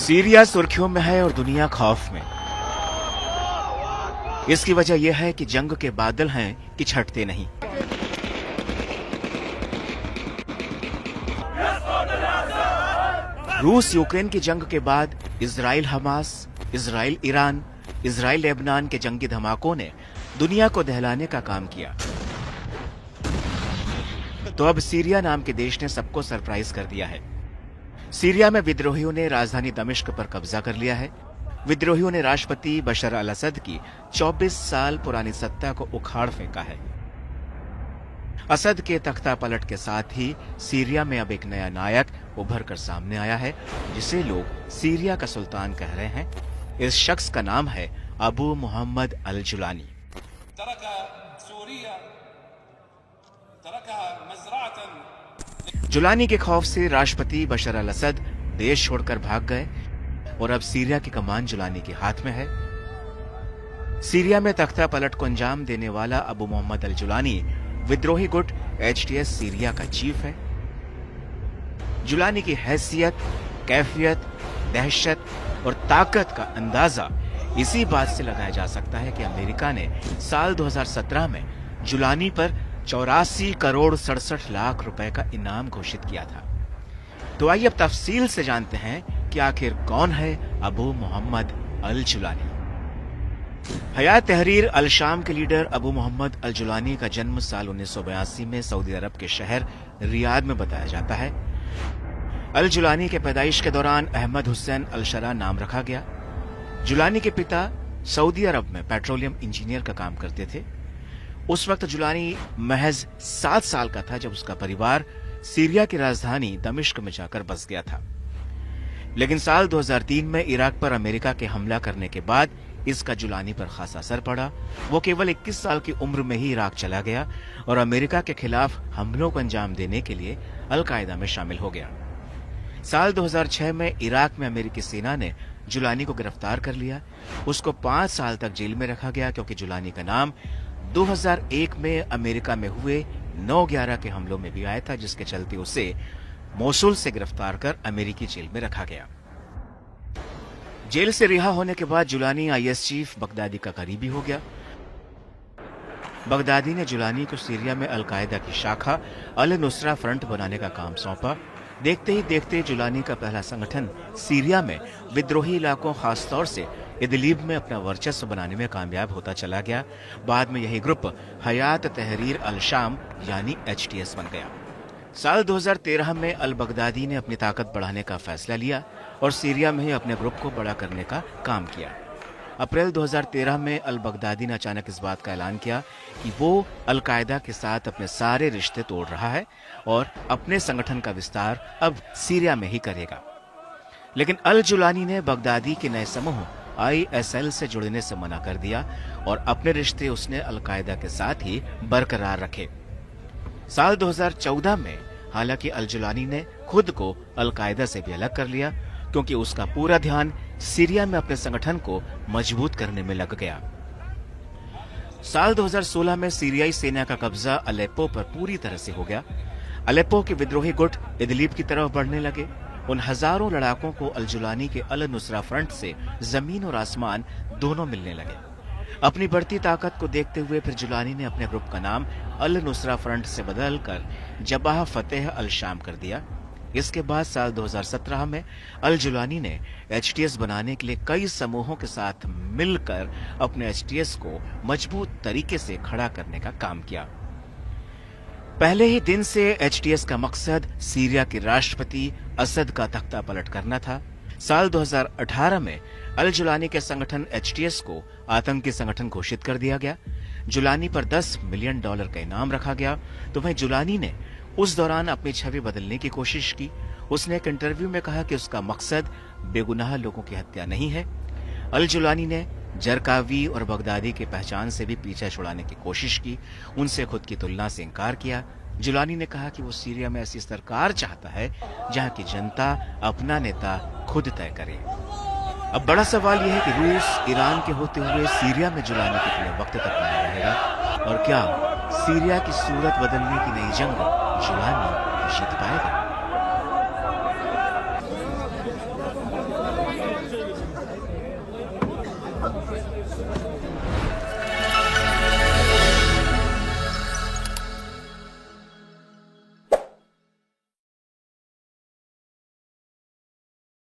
Syria सुर्खियों में है और दुनिया खौफ में। इसकी वजह यह है कि जंग के बादल हैं कि छटते नहीं। रूस यूक्रेन की जंग के बाद Israel Hamas, Israel Iran, Israel Lebanon के जंगी धमाकों ने दुनिया को दहलाने का काम किया। तो अब सीरिया नाम के देश ने सबको सरप्राइज कर दिया है। सीरिया में विद्रोहियों ने राजधानी दमिश्क पर कब्जा कर लिया है। विद्रोहियों ने राष्ट्रपति बशर अल असद की 24 साल पुरानी सत्ता को उखाड़ फेंका है। असद के तख्ता पलट के साथ ही सीरिया में अब एक नया नायक उभर कर सामने आया है, जिसे लोग सीरिया का सुल्तान कह रहे हैं। इस शख्स का नाम है अबू मोहम्मद अल जुलानी। जुलानी के खौफ से राष्ट्रपति बशर अल असद देश छोड़कर भाग गए और अब सीरिया की कमान जुलानी के हाथ में है। सीरिया में तख्ता पलट को अंजाम देने वाला अबू मोहम्मद अल जुलानी विद्रोही गुट HTS सीरिया का चीफ है। जुलानी की हैसियत, कैफियत, दहशत और ताकत का अंदाजा इसी बात से लगाया जा सकता है कि अमेरिका ने साल 2017 में जुलानी पर 84 करोड़ 67 लाख रुपए का इनाम घोषित किया था। तो आइए अब तफसील से जानते हैं कि आखिर कौन है अबू मोहम्मद अल जुलानी। हयात तहरीर अल शाम के लीडर अबू मोहम्मद अल जुलानी का जन्म साल 1982 में सऊदी अरब के शहर रियाद में बताया जाता है। अल जुलानी के पैदाइश के दौरान अहमद हुसैन अल शरा नाम रखा गया। जुलानी के पिता सऊदी अरब में पेट्रोलियम इंजीनियर का काम करते थे। उस वक्त जुलानी महज 7 साल का था जब उसका परिवार सीरिया की राजधानी दमिश्क में जाकर बस गया था। लेकिन साल 2003 में इराक पर अमेरिका के हमला करने के बाद इसका जुलानी पर खासा असर पड़ा। वो केवल 21 साल की उम्र में ही इराक चला गया और अमेरिका के खिलाफ हमलों को अंजाम देने के लिए अल कायदा में शामिल हो गया। साल 2006 में इराक में अमेरिकी सेना ने जुलानी को गिरफ्तार कर लिया। उसको 5 साल तक जेल में रखा गया क्योंकि जुलानी का नाम 2001 में अमेरिका में हुए 9/11 के हमलों में भी आया था, जिसके चलते उसे मोसुल से गिरफ्तार कर अमेरिकी जेल में रखा गया। जेल से रिहा होने के बाद जुलानी IS चीफ बगदादी का करीबी हो गया। बगदादी ने जुलानी को सीरिया में अल कायदा की शाखा अल नुसरा फ्रंट बनाने का काम सौंपा। देखते ही देखते जुलानी का पहला संगठन सीरिया में विद्रोही इलाकों, खासतौर से इदलिब में अपना वर्चस्व बनाने में कामयाब होता चला गया। बाद में यही ग्रुप हयात तहरीर अल शाम यानी HTS बन गया। साल 2013 में अल बगदादी ने अपनी ताकत बढ़ाने का फैसला लिया और सीरिया में ही अपने ग्रुप को बड़ा करने का काम किया। अप्रैल 2013 में अल बगदादी ने अचानक इस बात का ऐलान किया कि वो अल कायदा के साथ अपने सारे रिश्ते तोड़ रहा है और अपने संगठन का विस्तार अब सीरिया में ही करेगा। लेकिन अल जुलानी ने बगदादी के नए समूह ISL से जुड़ने से मना कर दिया और अपने रिश्ते उसने अल कायदा के साथ ही बरकरार रखे। साल 2014 में हालांकि अल जुलानी ने खुद को अल कायदा से भी अलग कर लिया क्योंकि उसका पूरा ध्यान सीरिया में अपने संगठन को मजबूत करने में लग गया। साल 2016 में सीरियाई सेना का कब्जा अलेप्पो पर पूरी तरह से हो गया। अलेप्पो के विद्रोही गुट इदलिब की तरफ बढ़ने लगे। उन हजारों लड़ाकों को अल जुलानी के अल नुसरा फ्रंट से जमीन और आसमान दोनों मिलने लगे। अपनी बढ़ती ताकत को देखते हुए फिर जुलानी ने अपने ग्रुप का नाम अल नुसरा फ्रंट से बदलकर जबाह फतेह अल शाम कर दिया। इसके बाद साल 2017 में अल जुलानी ने HTS बनाने के लिए कई समूहों के साथ मिलकर अपने HTS को मजबूत तरीके से खड़ा करने का काम किया। पहले ही दिन से HTS का मकसद सीरिया के राष्ट्रपति असद का तख्ता पलट करना था। साल 2018 में अल जुलानी के संगठन HTS को आतंकी संगठन घोषित कर दिया गया। जुलानी पर $10 मिलियन का इनाम रखा गया। तो वहीं जुलानी ने उस दौरान अपनी छवि बदलने की कोशिश की। उसने एक इंटरव्यू में कहा कि उसका मकसद बेगुनाह लोगों की हत्या नहीं है। अल जुलानी ने जरकावी और बगदादी की पहचान से भी पीछा छुड़ाने की कोशिश की। उनसे खुद की तुलना से इनकार किया। जुलानी ने कहा कि वो सीरिया में ऐसी सरकार चाहता है जहां की जनता अपना नेता खुद तय करे। अब बड़ा सवाल यह है कि रूस ईरान के होते हुए सीरिया में जुलानी कितने वक्त तक बना रहेगा और क्या सीरिया की सूरत बदलने की नई जंग जुलानी जीत पाएगा।